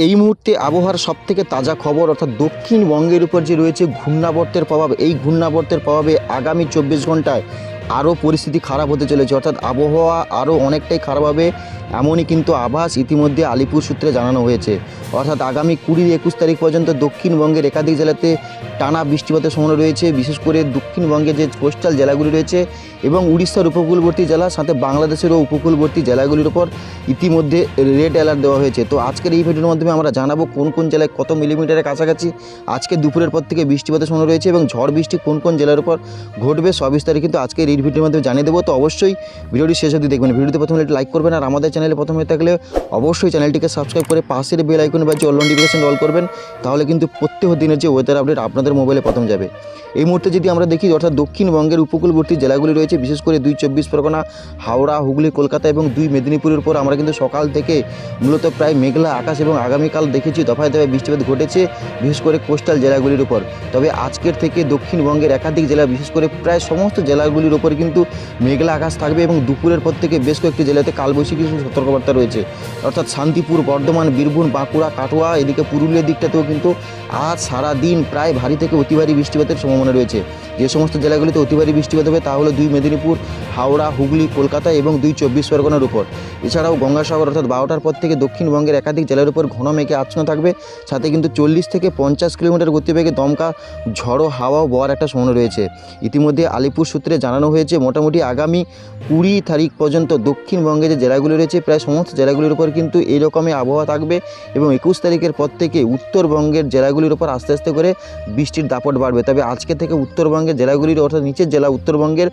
এই মুহূর্তে আবহাওয়ার সবথেকে তাজা খবর অর্থাৎ দক্ষিণবঙ্গের উপর যে রয়েছে ঘূর্ণাবর্তের প্রভাব, এই ঘূর্ণাবর্তের প্রভাবে আগামী 24 ঘন্টায় আরও পরিস্থিতি খারাপ হতে চলেছে। অর্থাৎ আবহাওয়া আরও অনেকটাই খারাপ হবে, এমনই কিন্তু আভাস ইতিমধ্যে আলিপুর সূত্রে জানানো হয়েছে। অর্থাৎ আগামী 20-21 তারিখ পর্যন্ত দক্ষিণবঙ্গের একাধিক জেলাতে টানা বৃষ্টিপাতের সম্ভাবনা রয়েছে। বিশেষ করে দক্ষিণবঙ্গের যে কোস্টাল জেলাগুলি রয়েছে এবং উড়িষ্যার উপকূলবর্তী জেলা, সাথে বাংলাদেশেরও উপকূলবর্তী জেলাগুলির উপর ইতিমধ্যে রেড অ্যালার্ট দেওয়া হয়েছে। তো আজকের এই ভিডিওর মাধ্যমে আমরা জানাবো কোন কোন জেলায় কত মিলিমিটারের কাছাকাছি আজকে দুপুরের পর থেকে বৃষ্টিপাতের সম্ভাবনা রয়েছে এবং ঝড় বৃষ্টি কোন কোন জেলার উপর ঘটবে সবিস্তারে কিন্তু আজকের এই ভিডিওর মাধ্যমে জানিয়ে দেবো। তো অবশ্যই ভিডিওটি শেষ অবধি দেখবেন। ভিডিওতে প্রথমে একটি লাইক করবেন আর আমাদের চ্যানেলে প্রথম হয়ে থাকলে অবশ্যই চ্যানেলটিকে সাবস্ক্রাইব করে পাশের বেল আইকনে বাজিয়ে অল নোটিফিকেশন অল করবেন। তাহলে কিন্তু প্রত্যেক দিনের যে ওয়েদার আপডেট আপনাদের মোবাইলে প্রথম যাবে। এই মুহূর্তে যদি আমরা দেখি অর্থাৎ দক্ষিণবঙ্গের উপকূলবর্তী জেলাগুলি রয়েছে, বিশেষ করে 2 চব্বিশ পরগনা, হাওড়া, হুগলি, কলকাতা এবং 2 মেদিনীপুরের উপর আমরা কিন্তু সকাল থেকে মূলত প্রায় মেঘলা আকাশ এবং আগামীকাল দেখেছি দফায় দফায় বৃষ্টিপাত ঘটেছে বিশেষ করে কোস্টাল জেলাগুলির উপর। তবে আজকের থেকে দক্ষিণবঙ্গের একাধিক জেলা বিশেষ করে প্রায় সমস্ত জেলাগুলির উপর কিন্তু মেঘলা আকাশ থাকবে এবং দুপুরের পর থেকে বেশ কয়েকটি জেলাতে কালবৈশাখী সতর্কবার্তা রয়েছে। অর্থাৎ শান্তিপুর, বর্ধমান, বীরভূম, বাঁকুড়া, কাটোয়া, এদিকে পুরুলিয়ার দিকটাতেও কিন্তু আজ সারাদিন প্রায় ভারী থেকে অতি ভারী বৃষ্টিপাতের সম্ভাবনা রয়েছে। যে সমস্ত জেলাগুলিতে অতি ভারী বৃষ্টিপাত হবে তা হলো 2 মেদিনীপুর, হাওড়া, হুগলি, কলকাতা এবং 2 চব্বিশ পরগনার উপর। এছাড়াও গঙ্গাসাগর অর্থাৎ 12টার পর থেকে দক্ষিণবঙ্গের একাধিক জেলার উপর ঘন মেঘে আচ্ছন্ন থাকবে, সাথে কিন্তু 40 থেকে 50 কিলোমিটার গতিবেগে দমকা ঝড়ো হাওয়াও বওয়ার একটা সম্ভাবনা রয়েছে। ইতিমধ্যে আলিপুর সূত্রে জানানো হয়েছে মোটামুটি আগামী 20 তারিখ পর্যন্ত দক্ষিণবঙ্গে যে জেলাগুলি রয়েছে প্রায় সমস্ত জেলাগুলির উপর কিন্তু এইরকমই আবহাওয়া থাকবে এবং 21 তারিখের পর থেকে উত্তরবঙ্গের জেলাগুলির উপর আস্তে আস্তে করে বৃষ্টির দাপট বাড়বে। তবে আজকে থেকে উত্তরবঙ্গের জেলাগুলির অর্থাৎ নিচের জেলা উত্তরবঙ্গের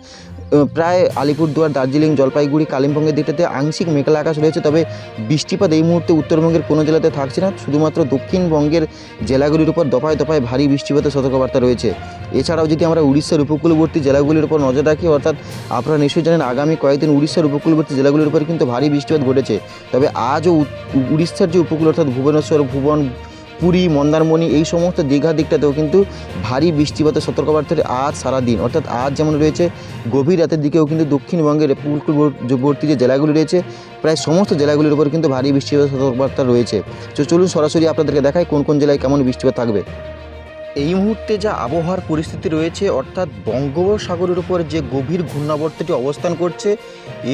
প্রায় আলিপুরদুয়ার, দার্জিলিং, জলপাইগুড়ি, কালিম্পংয়ের দিকটাতে আংশিক মেঘলা আকাশ রয়েছে। তবে বৃষ্টিপাত এই মুহূর্তে উত্তরবঙ্গের কোনো জেলাতে থাকছে না, শুধুমাত্র দক্ষিণবঙ্গের জেলাগুলির উপর দফায় দফায় ভারী বৃষ্টিপাতের সতর্কবার্তা রয়েছে। এছাড়াও যদি আমরা উড়িষ্যার উপকূলবর্তী জেলাগুলির উপর নজর রাখি, অর্থাৎ আপনারা নিশ্চয়ই জানেন আগামী কয়েকদিন উড়িষ্যার উপকূলবর্তী জেলাগুলির উপর কিন্তু ভারী বৃষ্টিপাত ঘটেছে। তবে আজও উড়িষ্যার যে উপকূল অর্থাৎ ভুবনেশ্বর, ভুবন, পুরী, মন্দারমণি এই সমস্ত দীঘা দিকটাতেও কিন্তু ভারী বৃষ্টিপাতের সতর্কবার্তা আজ সারাদিন, অর্থাৎ আজ যেমন রয়েছে গভীর রাতের দিকেও কিন্তু দক্ষিণবঙ্গের উপকূলবর্তী যে জেলাগুলি রয়েছে প্রায় সমস্ত জেলাগুলির উপর কিন্তু ভারী বৃষ্টিপাতের সতর্কবার্তা রয়েছে। তো চলুন সরাসরি আপনাদেরকে দেখাই কোন কোন জেলায় কেমন বৃষ্টিপাত থাকবে। এই মুহূর্তে যা আবহাওয়ার পরিস্থিতি রয়েছে অর্থাৎ বঙ্গোপসাগরের উপর যে গভীর ঘূর্ণাবর্তটি অবস্থান করছে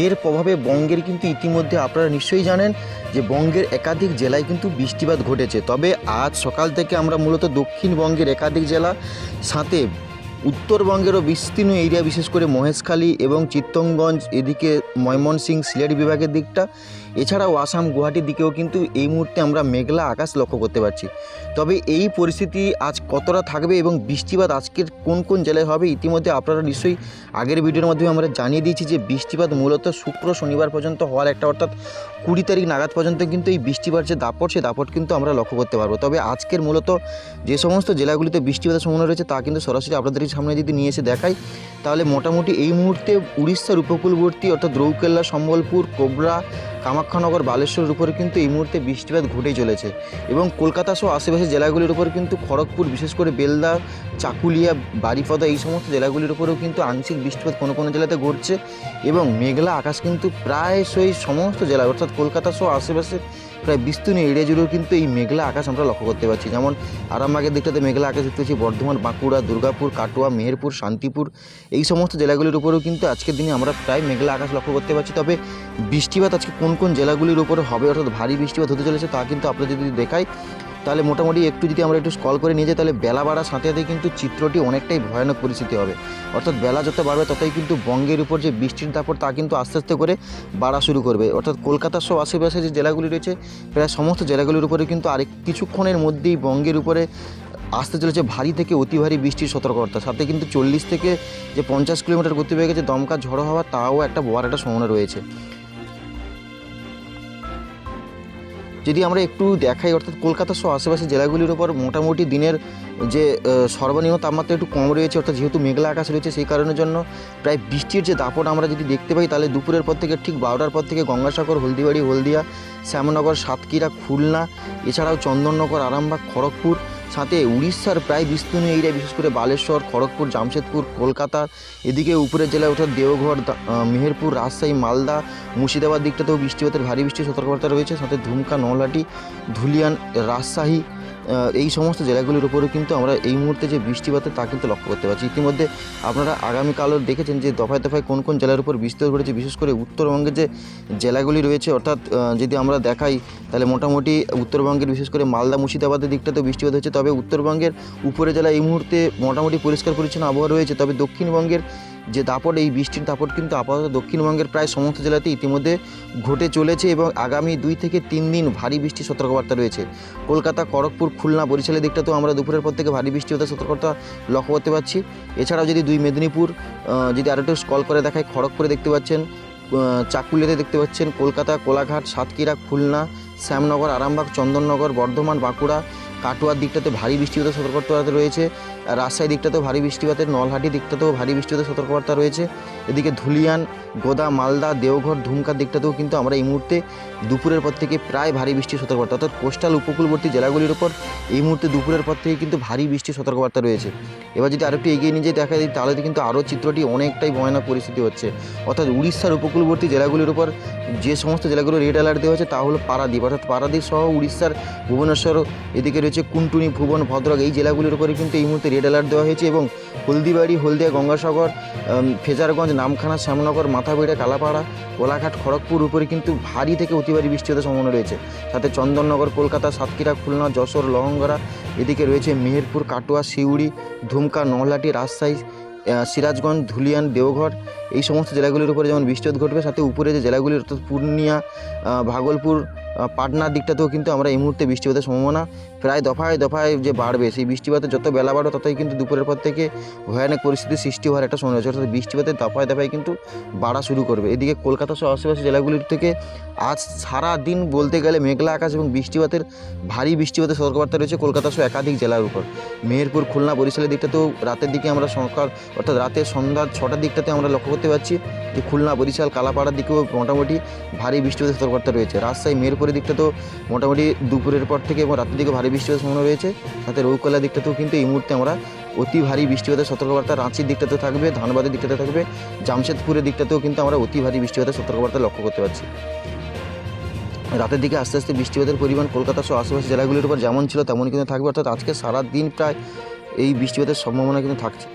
এর প্রভাবে বঙ্গের কিন্তু ইতিমধ্যে আপনারা নিশ্চয়ই জানেন যে বঙ্গের একাধিক জেলায় কিন্তু বৃষ্টিপাত ঘটেছে। তবে আজ সকাল থেকে আমরা মূলত দক্ষিণবঙ্গের একাধিক জেলা, সাথে উত্তরবঙ্গেরও বিস্তীর্ণ এরিয়া বিশেষ করে মহেশখালী এবং চিত্তরগঞ্জ, এদিকে ময়মনসিংহ, সিলেট বিভাগের দিকটা, এছাড়াও আসাম, গুয়াহাটির দিকেও কিন্তু এই মুহূর্তে আমরা মেঘলা আকাশ লক্ষ্য করতে পারছি। তবে এই পরিস্থিতি আজ কতটা থাকবে এবং বৃষ্টিপাত আজকের কোন কোন জেলায় হবে ইতিমধ্যে আপনারা নিশ্চয়ই আগের ভিডিওর মাধ্যমে আমরা জানিয়ে দিয়েছি যে বৃষ্টিপাত মূলত শুক্র শনিবার পর্যন্ত হওয়ার একটা, অর্থাৎ 20 তারিখ নাগাদ পর্যন্ত কিন্তু এই বৃষ্টিপাত যে দাপট সেই দাপট কিন্তু আমরা লক্ষ্য করতে পারবো। তবে আজকের মূলত যে সমস্ত জেলাগুলিতে বৃষ্টিপাতের সম্ভাবনা রয়েছে তা কিন্তু সরাসরি আপনাদের সামনে যদি নিয়ে এসে দেখাই তাহলে মোটামুটি এই মুহূর্তে উড়িষ্যার উপকূলবর্তী অর্থাৎ রৌকেল্লা, সম্বলপুর, কোবরা, কামাখ্যানগর, বালেশ্বরের উপরে কিন্তু এই মুহূর্তে বৃষ্টিপাত ঘটেই চলেছে এবং কলকাতা সহ আশেপাশের জেলাগুলির উপর কিন্তু খড়গপুর, বিশেষ করে বেলদা, চাকুলিয়া, বারিপদা এই সমস্ত জেলাগুলির উপরেও কিন্তু আংশিক বৃষ্টিপাত কোনো কোনো জেলাতে ঘটছে এবং মেঘলা আকাশ কিন্তু প্রায়শই সমস্ত জেলা অর্থাৎ কলকাতা সহ আশেপাশে প্রায় বিস্তীর্ণ এরিয়া জুড়েও কিন্তু এই মেঘলা আকাশ আমরা লক্ষ্য করতে পারছি। যেমন আরামবাগের দিকটাতে মেঘলা আকাশ দেখতে পাচ্ছি, বর্ধমান, বাঁকুড়া, দুর্গাপুর, কাটোয়া, মেহেরপুর, শান্তিপুর এই সমস্ত জেলাগুলির উপরেও কিন্তু আজকের দিনে আমরা প্রায় মেঘলা আকাশ লক্ষ্য করতে পারছি। তবে বৃষ্টিপাত আজকে কোন কোন জেলাগুলির উপরে হবে অর্থাৎ ভারী বৃষ্টিপাত হতে চলেছে তা কিন্তু আপনাদের যদি দেখাই তাহলে মোটামুটি একটু যদি আমরা একটু স্ক্রল করে নিয়ে যাই তাহলে বেলা বাড়ার সাথে সাথে কিন্তু চিত্রটি অনেকটাই ভয়ানক পরিস্থিতি হবে। অর্থাৎ বেলা যত বাড়বে ততই কিন্তু বঙ্গের উপর যে বৃষ্টির দাপট তা কিন্তু আস্তে আস্তে করে বাড়া শুরু করবে। অর্থাৎ কলকাতা সহ আশেপাশে যে জেলাগুলি রয়েছে প্রায় সমস্ত জেলাগুলির উপরে কিন্তু আরেক কিছুক্ষণের মধ্যেই বঙ্গের উপরে আসতে চলেছে ভারী থেকে অতি ভারী বৃষ্টির সতর্কবার্তা, সাথে কিন্তু 40 থেকে যে 50 কিলোমিটার গতিবেগে যে দমকা ঝড়ো হওয়া তাও একটা বড় একটা সম্ভাবনা রয়েছে। যদি আমরা একটু দেখাই অর্থাৎ কলকাতা সহ আশেপাশের জেলাগুলির উপর মোটামুটি দিনের যে সর্বনিম্ন তাপমাত্রা একটু কম রয়েছে, অর্থাৎ যেহেতু মেঘলা আকাশ রয়েছে সেই কারণের জন্য প্রায় বৃষ্টির যে দাপট আমরা যদি দেখতে পাই তাহলে দুপুরের পর থেকে ঠিক 12টার পর থেকে গঙ্গাসাগর, হলদিবাড়ি, হলদিয়া, শ্যামনগর, সাতক্ষীরা, খুলনা, এছাড়াও চন্দননগর, আরামবাগ, খড়গপুর, সাথে উড়িষ্যার প্রায় বিস্তীর্ণ এরিয়া, বিশেষ করে বালেশ্বর, খড়গপুর, জামশেদপুর, কলকাতা, এদিকে উপরের জেলায় অর্থাৎ দেওঘর, মেহেরপুর, রাজশাহী, মালদা, মুর্শিদাবাদ দিকটাতেও বৃষ্টিপাতের ভারী বৃষ্টির সতর্কবার্তা রয়েছে। সাথে ধুমকা, নলহাটি, ধুলিয়ান, রাজশাহী, এই সমস্ত জেলাগুলির উপরেও কিন্তু আমরা এই মুহূর্তে যে বৃষ্টিপাতের তা কিন্তু লক্ষ্য করতে পারছি। ইতিমধ্যে আপনারা আগামীকালও দেখেছেন যে দফায় দফায় কোন কোন জেলার উপর বৃষ্টিপাত ঘটেছে। বিশেষ করে উত্তরবঙ্গের যে জেলাগুলি রয়েছে, অর্থাৎ যদি আমরা দেখাই তাহলে মোটামুটি উত্তরবঙ্গের বিশেষ করে মালদা, মুর্শিদাবাদের দিকটাতেও বৃষ্টিপাত হচ্ছে। তবে উত্তরবঙ্গের উপরে জেলা এই মুহূর্তে মোটামুটি পরিষ্কার পরিচ্ছন্ন আবহাওয়া রয়েছে। তবে দক্ষিণবঙ্গের যে দাপট, এই বৃষ্টির দাপট কিন্তু আপাতত দক্ষিণবঙ্গের প্রায় সমস্ত জেলাতে ইতিমধ্যে ঘটে চলেছে এবং আগামী 2 থেকে 3 দিন ভারী বৃষ্টির সতর্কবার্তা রয়েছে। কলকাতা, খড়গপুর, খুলনা, বরিশালের দিকটাতেও আমরা দুপুরের পর থেকে ভারী বৃষ্টি হতে সতর্কতা লক্ষ্য করতে পারছি। এছাড়াও যদি 2 মেদিনীপুর, যদি আরেকটু স্কল করে দেখায়, খড়গপুরে দেখতে পাচ্ছেন, চাকুলিয়াতে দেখতে পাচ্ছেন, কলকাতা, কোলাঘাট, সাতক্ষীরা, খুলনা, শ্যামনগর, আরামবাগ, চন্দননগর, বর্ধমান, বাঁকুড়া, কাটোয়ার দিকটাতে ভারী বৃষ্টিপাতের সতর্কবার্তা রয়েছে। রাজশাহী দিকটাতেও ভারী বৃষ্টিপাতের, নলহাটি দিকটাতেও ভারী বৃষ্টিপাতের সতর্কবার্তা রয়েছে। এদিকে ধুলিয়ান, গোদা, মালদা, দেওঘর, ধুমকার দিকটাতেও কিন্তু আমরা এই মুহূর্তে দুপুরের পর থেকে প্রায় ভারী বৃষ্টির সতর্কবার্তা, অর্থাৎ কোস্টাল উপকূলবর্তী জেলাগুলির উপর এই মুহূর্তে দুপুরের পর থেকে কিন্তু ভারী বৃষ্টির সতর্কবার্তা রয়েছে। এবার যদি আরেকটু এগিয়ে নিয়ে দেখা যায় তাহলে কিন্তু আরও চিত্রটি অনেকটাই ভয়ানক পরিস্থিতি হচ্ছে। অর্থাৎ উড়িষ্যার উপকূলবর্তী জেলাগুলির উপর যে সমস্ত জেলাগুলো রেড অ্যালার্ট দেওয়া হচ্ছে তা হলো পারাদ্বীপ, অর্থাৎ পারাদ্বীপ সহ উড়িষ্যার ভুবনেশ্বর, এদিকে রয়েছে কুন্টুনি, ভুবন, ভদ্রক, এই জেলাগুলির উপরে কিন্তু এই মুহূর্তে রেড অ্যালার্ট দেওয়া হয়েছে এবং হলদিবাড়ি, হলদিয়া, গঙ্গাসাগর, ফেজারগঞ্জ, নামখানা, শ্যামনগর, মাথাবেড়া, কালাপাড়া, কোলাঘাট, খড়গপুর উপরে কিন্তু ভারী থেকে অতি ভারী বৃষ্টি হতে সম্ভাবনা রয়েছে। সাথে চন্দননগর, কলকাতা, সাতক্ষীরা, খুলনা, যশোর, লহঙ্গরা, এদিকে রয়েছে মেহেরপুর, কাটোয়া, সিউড়ি, ধুমকা, নলহাটি, রাজশাহী, সিরাজগঞ্জ, ধুলিয়ান, দেওঘর, এই সমস্ত জেলাগুলির উপরে যেমন বৃষ্টিপাত ঘটবে, সাথে উপরে যে জেলাগুলি অর্থাৎ পূর্ণিয়া, ভাগলপুর, পাটনার দিকটাতেও কিন্তু আমরা এই মুহূর্তে বৃষ্টিপাতের সম্ভাবনা প্রায় দফায় দফায় যে বাড়বে। সেই বৃষ্টিপাতের যত বেলা বাড়বে ততই কিন্তু দুপুরের পর থেকে ভয়ানক পরিস্থিতির সৃষ্টি হওয়ার একটা সম্ভাবনা রয়েছে, অর্থাৎ বৃষ্টিপাতের দফায় দফায় কিন্তু বাড়া শুরু করবে। এদিকে কলকাতা সহ আশেপাশে জেলাগুলির থেকে আজ সারা দিন বলতে গেলে মেঘলা আকাশ এবং বৃষ্টিপাতের ভারী বৃষ্টিপাতের সতর্কবার্তা রয়েছে কলকাতা সহ একাধিক জেলার উপর। মেহেরপুর, খুলনা, বরিশালের দিকটাতেও রাতের দিকে আমরা সকাল অর্থাৎ রাতের সন্ধ্যা 6টার দিকটাতে আমরা লক্ষ্য করতে পারছি যে খুলনা, বরিশাল, কালাপাড়ার দিকেও মোটামুটি ভারী বৃষ্টিপাতের সতর্কবার্তা রয়েছে। রাজশাহী, মেহেরপুরের দিকটাতেও মোটামুটি দুপুরের পর থেকে এবং রাতের দিকে ভারী বৃষ্টিপাতের সম্ভাবনা রয়েছে। সাথে রৌকলার দিকটাতেও কিন্তু এই মুহূর্তে আমরা অতি ভারী বৃষ্টিপাতের সতর্কবার্তা রাঁচির দিকটাতেও থাকবে, ধানবাদের দিকটাতে থাকবে, জামশেদপুরের দিকটাতেও কিন্তু আমরা অতি ভারী বৃষ্টিপাতের সতর্কবার্তা লক্ষ্য করতে পারছি। রাতের দিকে আস্তে আস্তে বৃষ্টিপাতের পরিমাণ কলকাতা সহ আশেপাশে জেলাগুলির উপর যেমন ছিল তেমনই কিন্তু থাকবে, অর্থাৎ আজকে সারা দিন প্রায় এই বৃষ্টিপাতের সম্ভাবনা কিন্তু থাকছে।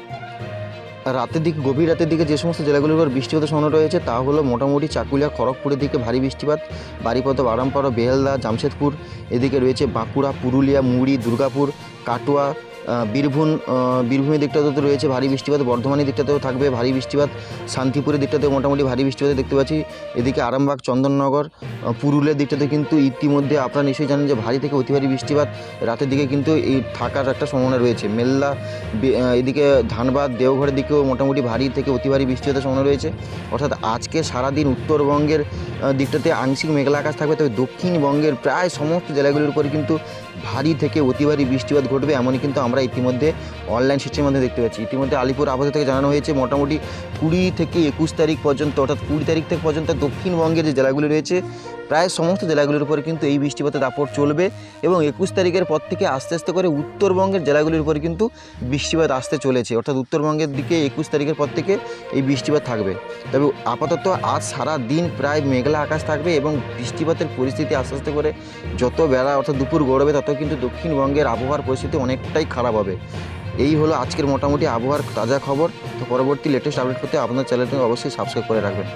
রাতের দিকে, গভীর রাতের দিকে যে সমস্ত জেলাগুলির উপর বৃষ্টিপাতের সম্ভাবনা রয়েছে তা হলো মোটামুটি চাকুলিয়া, খড়গপুরের দিকে ভারী বৃষ্টিপাত, বারিপদ, বারামপাড়া, বেহালদা, জামশেদপুর, এদিকে রয়েছে বাঁকুড়া, পুরুলিয়া, মুড়ি, দুর্গাপুর, কাটোয়া, বীরভূমের দিকটাতেও রয়েছে ভারী বৃষ্টিপাত, বর্ধমানের দিকটাতেও থাকবে ভারী বৃষ্টিপাত, শান্তিপুরের দিকটাতেও মোটামুটি ভারী বৃষ্টিপাত দেখতে পাচ্ছি। এদিকে আরামবাগ, চন্দননগর, পুরুলিয়ার দিকটাতে কিন্তু ইতিমধ্যে আপনারা নিশ্চয়ই জানেন যে ভারী থেকে অতি ভারী বৃষ্টিপাত রাতের দিকে কিন্তু এই থাকার একটা সম্ভাবনা রয়েছে। মেল্লা, এদিকে ধানবাদ, দেওঘরের দিকেও মোটামুটি ভারী থেকে অতি ভারী বৃষ্টিপাতের সম্ভাবনা রয়েছে। অর্থাৎ আজকে সারাদিন উত্তরবঙ্গের দিকটাতে আংশিক মেঘলা আকাশ থাকবে, তবে দক্ষিণবঙ্গের প্রায় সমস্ত জেলাগুলির উপরে কিন্তু ভারী থেকে অতি ভারী বৃষ্টিপাত ঘটবে, এমনই কিন্তু আমরা ইতিমধ্যে অনলাইন সিস্টেমের মধ্যে দেখতে পাচ্ছি। ইতিমধ্যে আলিপুর আবহাওয়া থেকে জানানো হয়েছে মোটামুটি 20 থেকে 21 তারিখ পর্যন্ত, অর্থাৎ 20 তারিখ থেকে পর্যন্ত দক্ষিণবঙ্গের যে জেলাগুলি রয়েছে প্রায় সমস্ত জেলাগুলির উপরে কিন্তু এই বৃষ্টিপাতের দাপট চলবে এবং 21 তারিখের পর থেকে আস্তে আস্তে করে উত্তরবঙ্গের জেলাগুলির উপরে কিন্তু বৃষ্টিপাত আসতে চলেছে, অর্থাৎ উত্তরবঙ্গের দিকে 21 তারিখের পর থেকে এই বৃষ্টিপাত থাকবে। তবে আপাতত আজ সারা দিন প্রায় মেঘলা আকাশ থাকবে এবং বৃষ্টিপাতের পরিস্থিতি আস্তে আস্তে করে যত বেলা অর্থাৎ দুপুর গড়বে তত কিন্তু দক্ষিণবঙ্গের আবহাওয়ার পরিস্থিতি অনেকটাই খারাপ হবে। এই হলো আজকের মোটামুটি আবহাওয়ার তাজা খবর। তো পরবর্তী লেটেস্ট আপডেট পেতে আপনার চ্যানেলটিকে অবশ্যই সাবস্ক্রাইব করে রাখবেন।